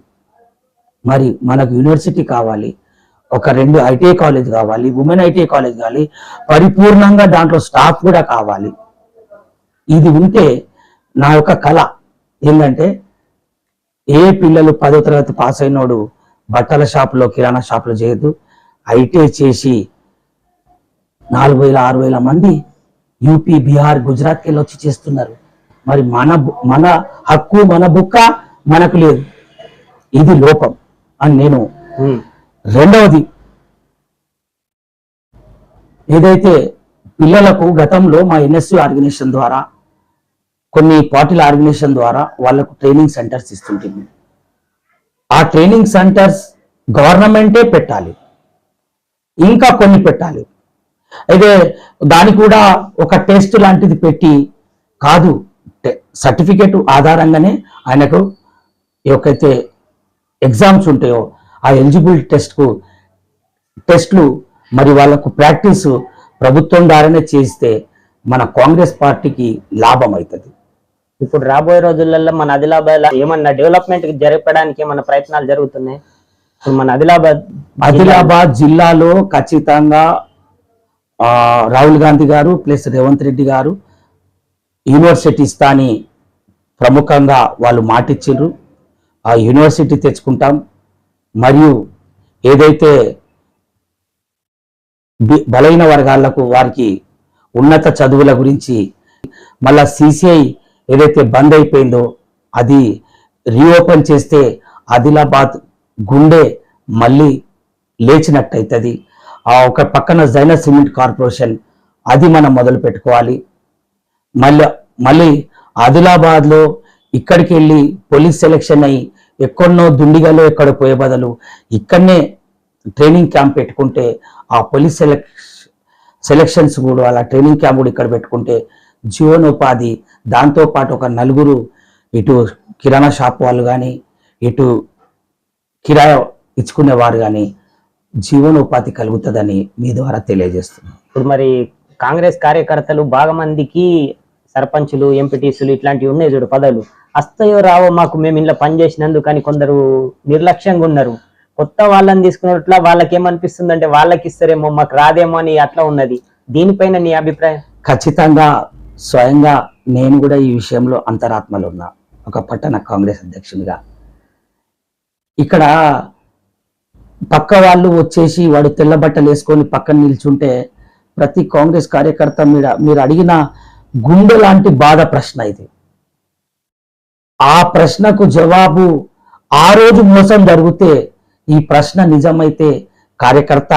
మరి మనకు యూనివర్సిటీ కావాలి, ఒక 2 ఐటీఐ కాలేజ్ కావాలి, ఉమెన్ ఐటీఐ కాలేజ్ కావాలి, పరిపూర్ణంగా దాంట్లో స్టాఫ్ కూడా కావాలి. ఇది ఉంటే నా యొక్క కళ ఏంటంటే, ఏ పిల్లలు 10వ తరగతి పాస్ అయినోడు బట్టల షాపులో, కిరాణా షాపులో చేయొద్దు, ఐటీఐ చేసి 4000-6000 మంది యూపీ, బీహార్, గుజరాత్కి వెళ్ళి వచ్చి చేస్తున్నారు. మరి మన హక్కు, మన బుక్క మనకు లేదు. ఇది లోపం అని నేను. రెండవది, ఏదైతే పిల్లలకు గతంలో మా ఎన్ఎస్యు ఆర్గనైజేషన్ ద్వారా, కొన్ని పార్టీల ఆర్గనైజేషన్ ద్వారా వాళ్ళకు ట్రైనింగ్ సెంటర్స్ ఇస్తుంటుంది. ఆ ట్రైనింగ్ సెంటర్స్ గవర్నమెంటే పెట్టాలి, ఇంకా కొన్ని పెట్టాలి. అయితే దానికి కూడా ఒక టెస్ట్ లాంటిది పెట్టి కాదు, సర్టిఫికేట్ ఆధారంగానే ఆయనకు ఏవైతే ఎగ్జామ్స్ ఉంటాయో ఆ ఎలిజిబుల్ టెస్ట్లు మరి వాళ్ళకు ప్రాక్టీస్ ప్రభుత్వం ద్వారానే చేస్తే మన కాంగ్రెస్ పార్టీకి లాభం అవుతుంది.
ఇప్పుడు రాబోయే రోజులలో మన ఆదిలాబాద్ ఏమన్నా డెవలప్మెంట్ జరపడానికి ఏమన్నా ప్రయత్నాలు జరుగుతున్నాయి? మన
ఆదిలాబాద్ జిల్లాలో ఖచ్చితంగా రాహుల్ గాంధీ గారు ప్లస్ రేవంత్ రెడ్డి గారు యూనివర్సిటీ ఇస్తా అని ప్రముఖంగా వాళ్ళు మాటిచ్చిండ్రు. ఆ యూనివర్సిటీ తెచ్చుకుంటాం. మరియు ఏదైతే బలైన వర్గాలకు వారికి ఉన్నత చదువుల గురించి మళ్ళా సిసిఐ ఏదైతే బంద్ అయిపోయిందో అది రీఓపెన్ చేస్తే ఆదిలాబాద్ గుండె మళ్ళీ లేచినట్టయితుంది. ఒక పక్కన జైనత్ సిమెంట్ కార్పొరేషన్, అది మనం మొదలు పెట్టుకోవాలి. మళ్ళీ ఆదిలాబాద్లో ఇక్కడికి వెళ్ళి పోలీస్ సెలక్షన్ అయ్యి ఎక్కడనో దుండిగలో ఎక్కడ పోయే బదులు ఇక్కడనే ట్రైనింగ్ క్యాంప్ పెట్టుకుంటే, ఆ పోలీస్ సెలక్షన్స్ కూడా అలా ట్రైనింగ్ క్యాంప్ కూడా ఇక్కడ పెట్టుకుంటే జీవనోపాధి, దాంతోపాటు ఒక నలుగురు ఇటు కిరాణా షాప్ వాళ్ళు కానీ ఇటు కిరాయి ఇచ్చుకునేవారు కానీ జీవనోపాధి కలుగుతుందని మీ ద్వారా తెలియజేస్తున్నాం.
ఇప్పుడు మరి కాంగ్రెస్ కార్యకర్తలు బాగా మందికి సర్పంచులు, ఎంపీటీసీలు ఇట్లాంటివి ఉన్నాయి చూడు పదవులు, వస్తాయో రావో మాకు మేము ఇంట్లో పనిచేసినందుకు, కానీ కొందరు నిర్లక్ష్యంగా ఉన్నారు. కొత్త వాళ్ళని తీసుకున్నట్లా వాళ్ళకి ఏమనిపిస్తుంది అంటే వాళ్ళకి ఇస్తారేమో మాకు రాదేమో అని అట్లా ఉన్నది. దీనిపైన నీ అభిప్రాయం?
ఖచ్చితంగా స్వయంగా నేను కూడా ఈ విషయంలో అంతరాత్మలో ఉన్నా, ఒక పట్టణ కాంగ్రెస్ అధ్యక్షునిగా. ఇక్కడ పక్క వాళ్ళు వచ్చేసి వాడు తెల్ల బట్టలు వేసుకొని పక్కన నిల్చుంటే ప్రతి కాంగ్రెస్ కార్యకర్త మీరు అడిగిన గుండె లాంటి బాధ ప్రశ్న ఇది. ఆ ప్రశ్నకు జవాబు ఆ రోజు మోసం జరిగితే, ఈ ప్రశ్న నిజమైతే కార్యకర్త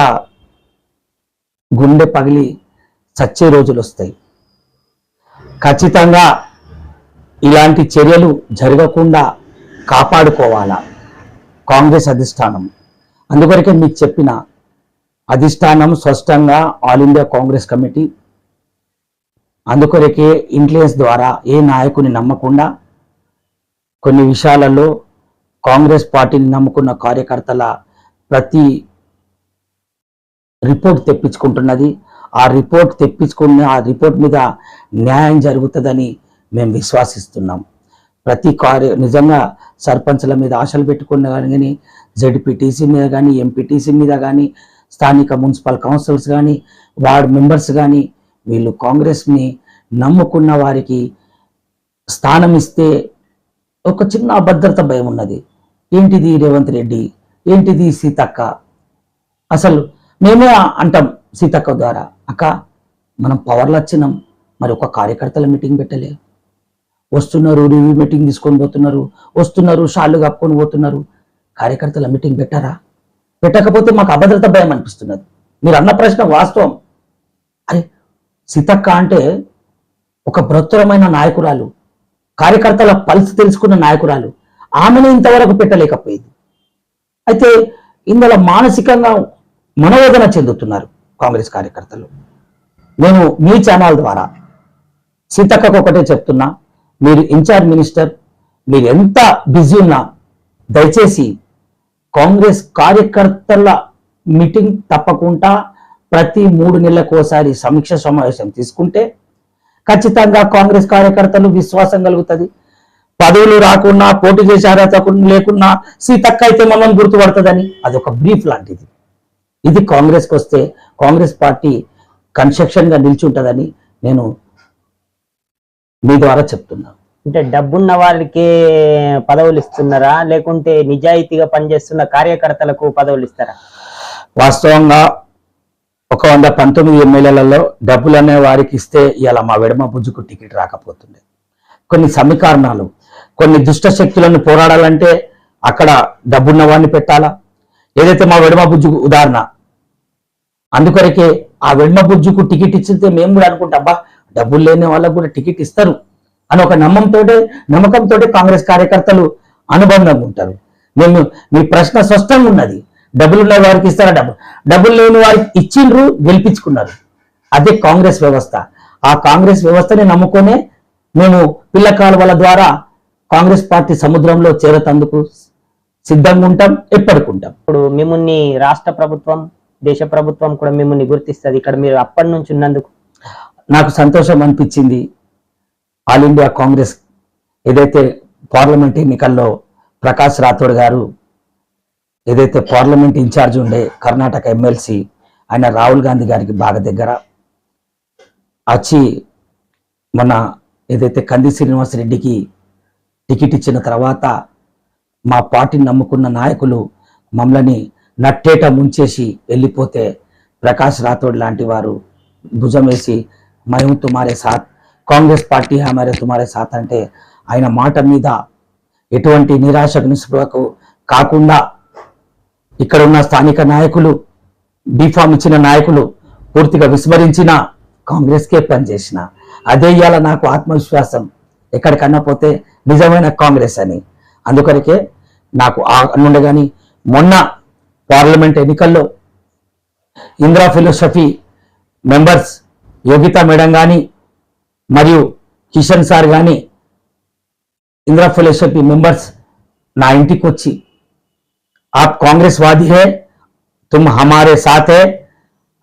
గుండె పగిలి చచ్చే రోజులు వస్తాయి. ఖచ్చితంగా ఇలాంటి చర్యలు జరగకుండా కాపాడుకోవాలా కాంగ్రెస్ అధిష్టానం. అందుకొరకే మీకు చెప్పిన అధిష్టానం స్పష్టంగా ఆల్ ఇండియా కాంగ్రెస్ కమిటీ అందుకొరకే ఇన్ఫ్లుయెన్స్ ద్వారా ఏ నాయకుని నమ్మకుండా కొన్ని విషయాలలో కాంగ్రెస్ పార్టీని నమ్ముకున్న కార్యకర్తల ప్రతి రిపోర్ట్ తెప్పించుకుంటున్నది. ఆ రిపోర్ట్ మీద న్యాయం జరుగుతుందని మేము విశ్వాసిస్తున్నాం. ప్రతి నిజంగా సర్పంచ్ల మీద ఆశలు పెట్టుకున్న కానీ జెడ్పీటీసీ మీద కానీ ఎంపీటీసీ మీద కానీ స్థానిక మున్సిపల్ కౌన్సిల్స్ కానీ వార్డ్ మెంబర్స్ కానీ వీళ్ళు కాంగ్రెస్ని నమ్ముకున్న వారికి స్థానం ఇస్తే ఒక చిన్న అభద్రత భయం ఉన్నది. ఏంటిది రేవంత్ రెడ్డి, ఏంటిది సీతక్క, అసలు మేమే అంటాం సీతక్క ద్వారా, అక్క మనం పవర్లో వచ్చినాం, మరి ఒక కార్యకర్తల మీటింగ్ పెట్టలే, వస్తున్నారు రివ్యూ మీటింగ్ తీసుకొని పోతున్నారు, వస్తున్నారు షాళ్ళు కప్పుకొని పోతున్నారు, కార్యకర్తల మీటింగ్ పెట్టారా? పెట్టకపోతే మాకు అభద్రత భయం అనిపిస్తున్నది. మీరు అన్న ప్రశ్న వాస్తవం. అరే సీతక్క అంటే ఒక బృహత్తరమైన నాయకురాలు, కార్యకర్తల పల్స్ తెలుసుకున్న నాయకురాలు, ఆమెను ఇంతవరకు పెట్టలేకపోయింది. అయితే ఇందులో మానసికంగా మనోవేదన చెందుతున్నారు కాంగ్రెస్ కార్యకర్తలు. నేను మీ ఛానల్ ద్వారా సీతక్కకు ఒకటే చెప్తున్నా, మీరు ఇన్ఛార్జ్ మినిస్టర్, మీరు ఎంత బిజీ ఉన్నా దయచేసి కాంగ్రెస్ కార్యకర్తల మీటింగ్ తప్పకుండా ప్రతి 3 నెలలకు ఒకసారి సమీక్ష సమావేశం తీసుకుంటే ఖచ్చితంగా కాంగ్రెస్ కార్యకర్తలు విశ్వాసం కలుగుతుంది. పదవులు రాకున్నా, పోటీ చేసే అర్హత లేకున్నా సీతక్క అయితే మనం గుర్తుపడుతుందని అదొక బ్రీఫ్ లాంటిది. ఇది కాంగ్రెస్కి వస్తే కాంగ్రెస్ పార్టీ కన్స్ట్రక్షన్ గా నిలిచి ఉంటుందని నేను మీ ద్వారా చెప్తున్నా.
అంటే డబ్బున్న వాళ్ళకే పదవులు ఇస్తున్నారా, లేకుంటే నిజాయితీగా పనిచేస్తున్న కార్యకర్తలకు పదవులు ఇస్తారా?
వాస్తవంగా 119 ఎమ్మెల్యేలలో డబ్బులు అనే వారికి ఇస్తే ఇలా మా వెడమ బుజ్జుకు టికెట్ రాకపోతుండే. కొన్ని సమీకరణాలు, కొన్ని దుష్ట శక్తులను పోరాడాలంటే అక్కడ డబ్బున్న వాడిని పెట్టాలా. ఏదైతే మా వెడమ బుజ్జుకు ఉదాహరణ, అందుకొరకే ఆ వెడమ బుజ్జుకు టికెట్ ఇచ్చితే మేము కూడా అనుకుంటాం, అబ్బా డబ్బులు లేని వాళ్ళకు కూడా టికెట్ ఇస్తారు అని ఒక నమ్మకంతో కాంగ్రెస్ కార్యకర్తలు అనుబంధంగా ఉంటారు. మేము మీ ప్రశ్న స్పష్టంగా ఉన్నది, డబ్బులు ఉన్న వారికి ఇస్తారా? డబ్బులు లేని వారికి ఇచ్చిండ్రు, గెలిపించుకున్నారు. అదే కాంగ్రెస్ వ్యవస్థ. ఆ కాంగ్రెస్ వ్యవస్థని నమ్ముకొనే మేము పిల్ల కాలువల ద్వారా కాంగ్రెస్ పార్టీ సముద్రంలో చేరతందుకు సిద్ధంగా ఉంటాం, ఎప్పటికుంటాం.
ఇప్పుడు మిమ్మల్ని రాష్ట్ర ప్రభుత్వం, దేశ ప్రభుత్వం కూడా మిమ్మల్ని గుర్తిస్తుంది. ఇక్కడ మీరు అప్పటి నుంచి ఉన్నందుకు
నాకు సంతోషం అనిపించింది. ఆల్ ఇండియా కాంగ్రెస్ ఏదైతే పార్లమెంట్ ఎన్నికల్లో ప్రకాష్ రాథోడ్ గారు ఏదైతే పార్లమెంట్ ఇన్ఛార్జ్ ఉండే కర్ణాటక ఎమ్మెల్సీ, ఆయన రాహుల్ గాంధీ గారికి బాగా దగ్గర వచ్చి మన ఏదైతే కంది శ్రీనివాస్ రెడ్డికి టికెట్ ఇచ్చిన తర్వాత మా పార్టీని నమ్ముకున్న నాయకులు మమ్మల్ని నట్టేట ముంచేసి వెళ్ళిపోతే ప్రకాష్ రాథోడ్ లాంటి వారు భుజం వేసి మేము తుమారే సాత్, కాంగ్రెస్ పార్టీ హమారే తుమారే సాత్ అంటే ఆయన మాట మీద ఎటువంటి నిరాశకు నిస్పృహకు కాకుండా ఇక్కడ ఉన్న స్థానిక నాయకులు, బీఫామ్ ఇచ్చిన నాయకులు పూర్తిగా విస్మరించిన కాంగ్రెస్కే పనిచేసిన అదే ఇవాళ నాకు ఆత్మవిశ్వాసం ఎక్కడికన్నా పోతే నిజమైన కాంగ్రెస్ అని. అందుకొరకే నాకు నుండి కానీ మొన్న పార్లమెంట్ ఎన్నికల్లో Indira philosophy members Yogita madam కానీ మరియు కిషన్ సార్ కానీ ఇందిరా ఫెలోషిప్ మెంబర్స్ నా ఇంటికి వచ్చి आप कांग्रेसवादी है, तुम हमारे साथ है,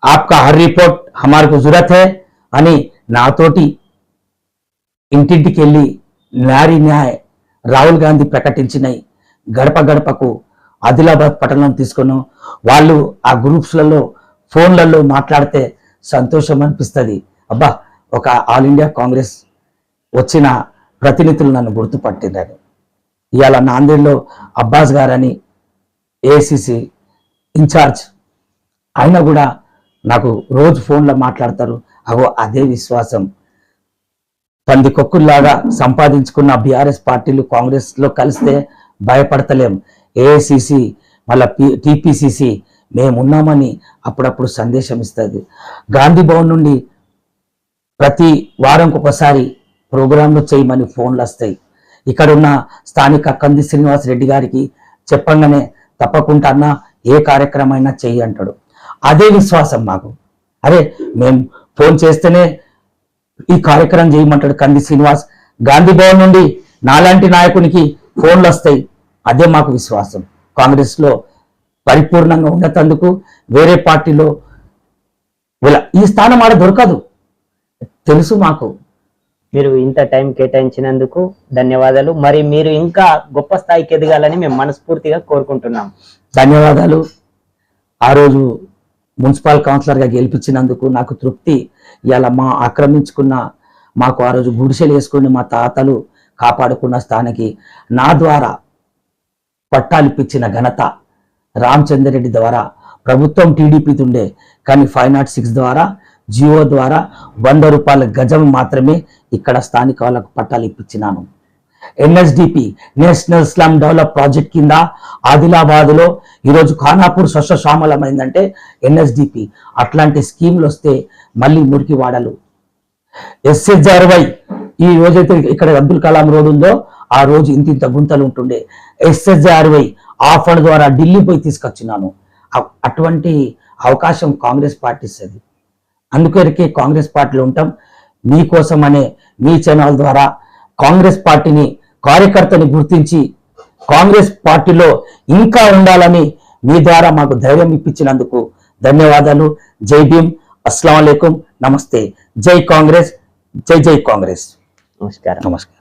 आपका हर रिपोर्ट हमारे को जरूरत है అని నాతోటి ఇంటింటికి వెళ్ళి నారీ న్యాయ్ రాహుల్ గాంధీ ప్రకటించినాయి గడప గడపకు ఆదిలాబాద్ పట్టణం తీసుకున్నాం. వాళ్ళు ఆ గ్రూప్స్లలో ఫోన్లలో మాట్లాడితే సంతోషం అనిపిస్తుంది. అబ్బా, ఒక ఆల్ ఇండియా కాంగ్రెస్ వచ్చిన ప్రతినిధులు నన్ను గుర్తుపట్టినారు. ఇవాళ నాందేడ్లో అబ్బాస్ గారని ఏఐసిసి ఇన్ఛార్జ్, ఆయన కూడా నాకు రోజు ఫోన్లో మాట్లాడతారు. అగో అదే విశ్వాసం. పందికొక్కుల్లాగా సంపాదించుకున్న బీఆర్ఎస్ పార్టీలు కాంగ్రెస్లో కలిస్తే భయపడతలేం. ఏఐసిసి మళ్ళీ టీపీసీసీ మేమున్నామని అప్పుడప్పుడు సందేశం ఇస్తుంది. గాంధీ భవన్ నుండి ప్రతి వారంకి ఒకసారి ప్రోగ్రాంలు చేయమని ఫోన్లు వస్తాయి. ఇక్కడున్న స్థానిక కంది శ్రీనివాస్ రెడ్డి గారికి చెప్పంగానే తప్పకుండా అన్న ఏ కార్యక్రమం అయినా చెయ్యి అంటాడు. అదే విశ్వాసం మాకు. అరే మేము ఫోన్ చేస్తేనే ఈ కార్యక్రమం చేయమంటాడు కంది శ్రీనివాస్. గాంధీ భవన్ నుండి నాలాంటి నాయకునికి ఫోన్లు వస్తాయి. అదే మాకు విశ్వాసం. కాంగ్రెస్లో పరిపూర్ణంగా ఉండేందుకు వేరే పార్టీలో ఈ స్థానం ఆడ దొరకదు, తెలుసు మాకు.
మీరు ఇంత టైం కేటాయించినందుకు ధన్యవాదాలు. మరి మీరు ఇంకా గొప్ప స్థాయికి ఎదగాలని మేము మనస్ఫూర్తిగా కోరుకుంటున్నాం.
ధన్యవాదాలు. ఆ రోజు మున్సిపల్ కౌన్సిలర్గా గెలిపించినందుకు నాకు తృప్తి. ఇలా ఆక్రమించుకున్న మాకు ఆ రోజు గుడిసెలు వేసుకుని మా తాతలు కాపాడుకున్న స్థానికి నా ద్వారా పట్టాలు ఇప్పించిన ఘనత రామచంద్ర రెడ్డి ద్వారా. ప్రభుత్వం టీడీపీది ఉండే, కానీ 506 ద్వారా జియో ద్వారా 100 రూపాయల గజం మాత్రమే ఇక్కడ స్థానిక వాళ్ళకు పట్టాలు ఇప్పించినాను. NSDP national slum develop project కింద ఆదిలాబాద్లో ఈరోజు ఖానాపూర్ సస్యశ్యామలమైందంటే ఎన్ఎస్డిపి. అట్లాంటి స్కీమ్లు వస్తే మళ్ళీ మురికి వాడలు SH60 ఈ రోజైతే ఇక్కడ అబ్దుల్ కలాం రోడ్ ఉందో ఆ రోజు ఇంత గుంతలు ఉంటుండే. SH60 ఆ ఫండ్ ద్వారా ఢిల్లీ పోయి తీసుకొచ్చినాను. అటువంటి అవకాశం కాంగ్రెస్ పార్టీ ఇస్తుంది. అందుకొరకే కాంగ్రెస్ పార్టీలో ఉంటాం. మీకోసం అనే మీ ఛానల్ ద్వారా కాంగ్రెస్ పార్టీని కార్యకర్తని గుర్తించి కాంగ్రెస్ పార్టీలో ఇంకా ఉండాలని మీ ద్వారా మాకు ధైర్యం ఇప్పించినందుకు ధన్యవాదాలు. జై భీమ్, అస్సలాం వాలేకుం, నమస్తే. జై కాంగ్రెస్, జై జై కాంగ్రెస్.
నమస్కారం.
నమస్కారం.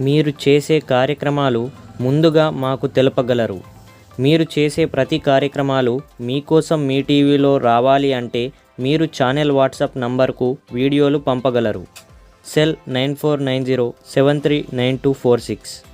మీరు చేసే కార్యక్రమాలు ముందుగా మాకు తెలపగలరు. మీరు చేసే ప్రతి కార్యక్రమాలు మీకోసం మీ టీవీలో రావాలి అంటే మీరు ఛానల్ వాట్సాప్ నంబర్కు వీడియోలు పంపగలరు. సెల్ 9490739246.